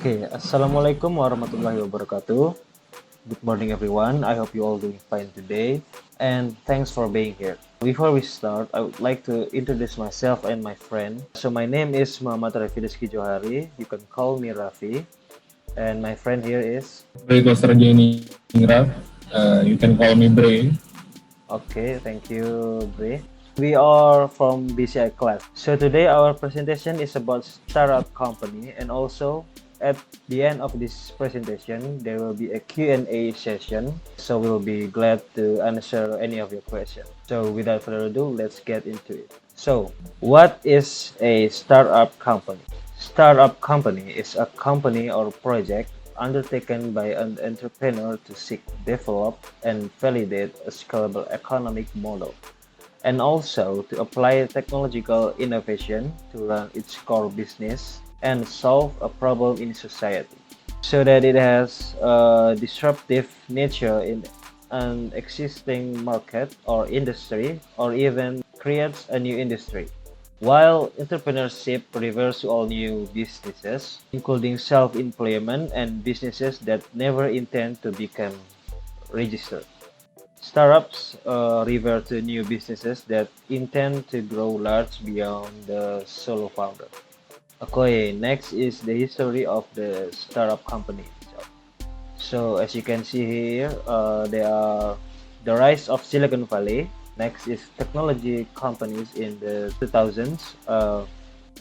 Okay, Assalamualaikum warahmatullahi wabarakatuh. Good morning, everyone. I hope you all doing fine today, and thanks for being here. Before we start, I would like to introduce myself and my friend. So my name is Muhammad Rafi Rizky Johari. You can call me Rafi, and my friend here is. Brito Sarjeni Ningrat. You can call me Bray. Okay, thank you, Bre. We are from BCI class. So today our presentation is about startup company, and also at the end of this presentation there will be a Q&A session. So we'll be glad to answer any of your questions. So without further ado, let's get into it. So what is a startup company? Startup company is a company or project undertaken by an entrepreneur to seek, develop, and validate a scalable economic model, and also to apply technological innovation to run its core business and solve a problem in society, so that it has a disruptive nature in an existing market or industry, or even creates a new industry. While entrepreneurship refers to all new businesses, including self-employment and businesses that never intend to become registered. Startups refer to new businesses that intend to grow large beyond the solo founder. Okay, next is the history of the startup company itself. So as you can see here, there are the rise of Silicon Valley. Next is technology companies in the 2000s.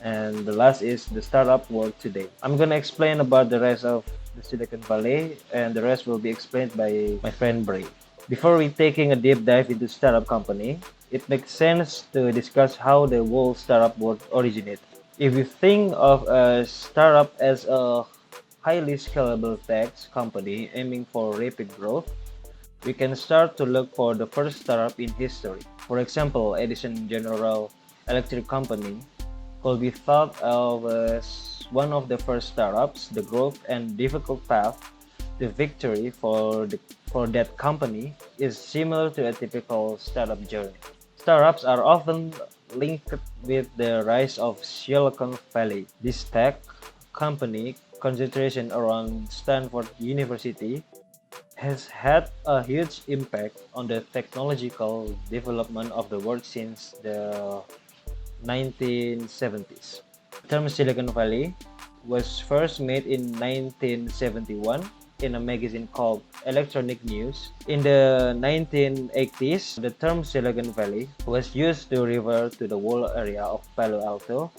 And the last is the startup world today. I'm gonna explain about the rise of the Silicon Valley, and the rest will be explained by my friend Bray. Before we taking a deep dive into startup company, it makes sense to discuss how the whole startup world originated. If you think of a startup as a highly scalable tech company aiming for rapid growth, we can start to look for the first startup in history. For example, Edison General Electric Company could be thought of as one of the first startups. The growth and difficult path to victory for that company is similar to a typical startup journey. Startups are often linked with the rise of Silicon Valley. This tech company, concentration around Stanford University, has had a huge impact on the technological development of the world since the 1970s. The term Silicon Valley was first made in 1971 in a magazine called Electronic News. In the 1980s, the term Silicon Valley was used to refer to the whole area of Palo Alto,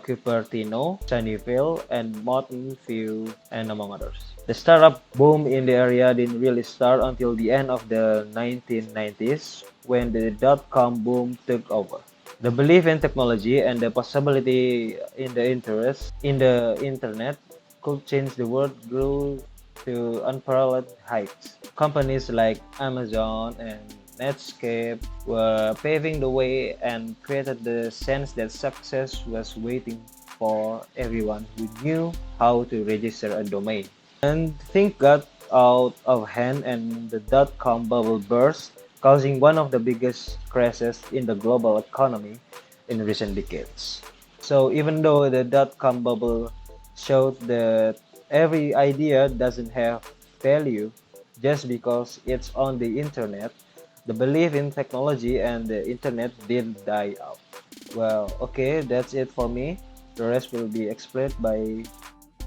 Cupertino, Sunnyvale, and Mountain View, and among others. The startup boom in the area didn't really start until the end of the 1990s, when the dot-com boom took over. The belief in technology and the possibility in the interest in the internet could change the world grew to unparalleled heights. Companies like Amazon and Netscape were paving the way and created the sense that success was waiting for everyone who knew how to register a domain. And things got out of hand, and the dot-com bubble burst, causing one of the biggest crashes in the global economy in recent decades. So even though the dot-com bubble showed that every idea doesn't have value just because it's on the internet, the belief in technology and the internet didn't die out. Well, okay, that's it for me. The rest will be explained by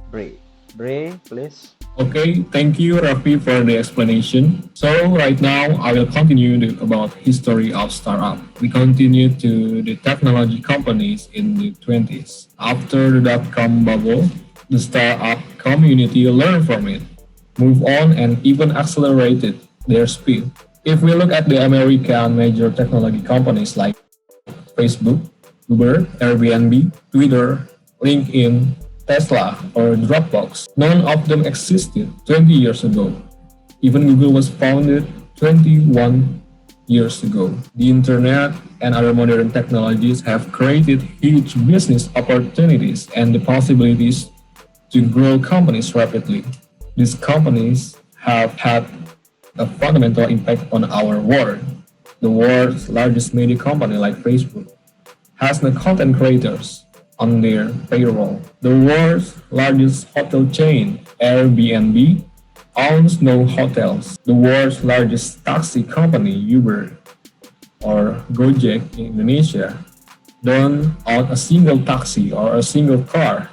Bray. Bray, please. Okay, thank you, Rafi, for the explanation. So right now, I will continue about history of startup. We continue to the technology companies in the 20s. After the dot-com bubble, the startup community learned from it, moved on, and even accelerated their speed. If we look at the American major technology companies like Facebook, Uber, Airbnb, Twitter, LinkedIn, Tesla, or Dropbox, none of them existed 20 years ago. Even Google was founded 21 years ago. The internet and other modern technologies have created huge business opportunities and the possibilities to grow companies rapidly. These companies have had a fundamental impact on our world. The world's largest media company like Facebook has no content creators on their payroll. The world's largest hotel chain, Airbnb, owns no hotels. The world's largest taxi company, Uber or Gojek in Indonesia, don't own a single taxi or a single car.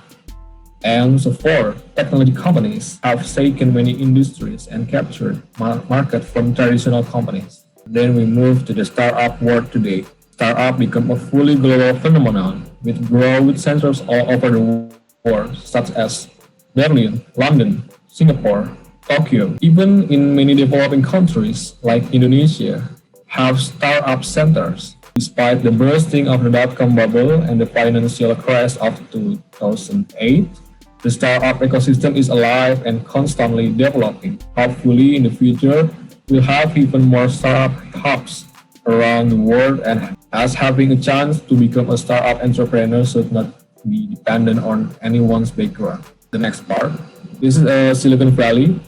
And so forth. Technology companies have taken many industries and captured market from traditional companies. Then we move to the startup world today. Startup become a fully global phenomenon with growth centers all over the world, such as Berlin, London, Singapore, Tokyo. Even in many developing countries like Indonesia have startup centers. Despite the bursting of the dot-com bubble and the financial crash of 2008, the startup ecosystem is alive and constantly developing. Hopefully, in the future, we'll have even more startup hubs around the world, and as having a chance to become a startup entrepreneur should not be dependent on anyone's background. The next part. This is Silicon Valley.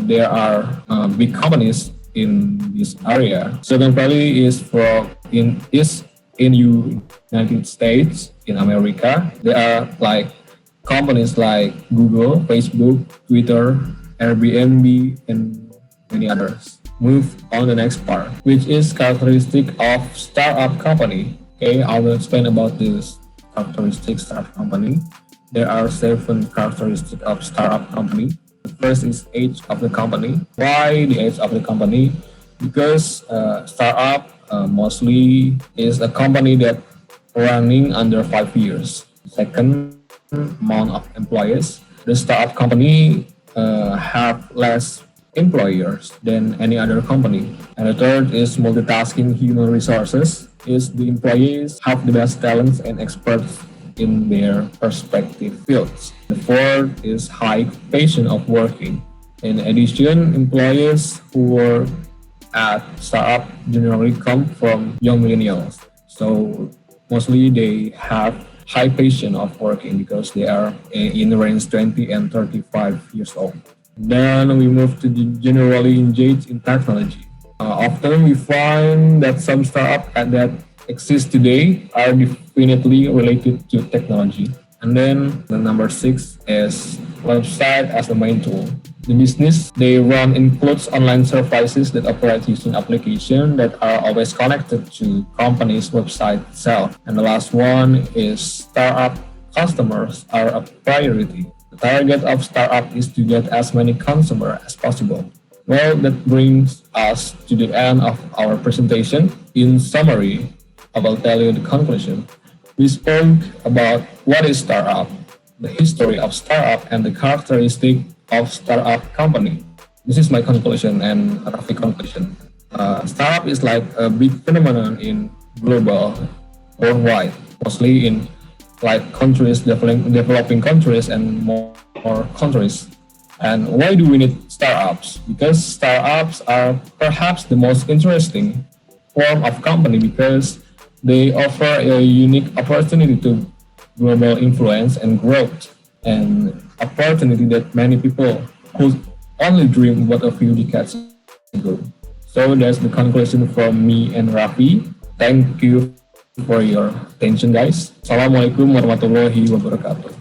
There are big companies in this area. Silicon Valley is in United States, in America. There are like companies like Google, Facebook, Twitter, Airbnb, and many others. Move on the next part, which is characteristic of startup company. Okay, I will explain about this characteristic startup company. There are 7 characteristics of startup company. The first is age of the company. Why the age of the company? Because startup mostly is a company that running under 5 years. Second, amount of employees. The startup company have less employers than any other company. And the third is multitasking human resources. Is the employees have the best talents and experts in their respective fields. The fourth is high passion of working. In addition, employees who work at startup generally come from young millennials. So mostly they have high passion of working because they are in the range 20 and 35 years old. Then we move to the generally engaged in technology. Often we find that some startups that exist today are definitely related to technology. And then the number 6 is website as the main tool. The business they run includes online services that operate using applications that are always connected to company's website itself. And the last one is startup customers are a priority. The target of startup is to get as many consumers as possible. Well, that brings us to the end of our presentation. In summary, I will tell you the conclusion. We spoke about what is startup, the history of startup, and the characteristic of startup company. This is my conclusion and Rafi conclusion. Startup is like a big phenomenon in global, worldwide, mostly in like countries, developing countries and more countries. And why do we need startups? Because startups are perhaps the most interesting form of company because they offer a unique opportunity to global influence and growth, and opportunity that many people could only dream about a few decades ago. So that's the conclusion from me and Rafi. Thank you for your attention, guys. Assalamualaikum warahmatullahi wabarakatuh.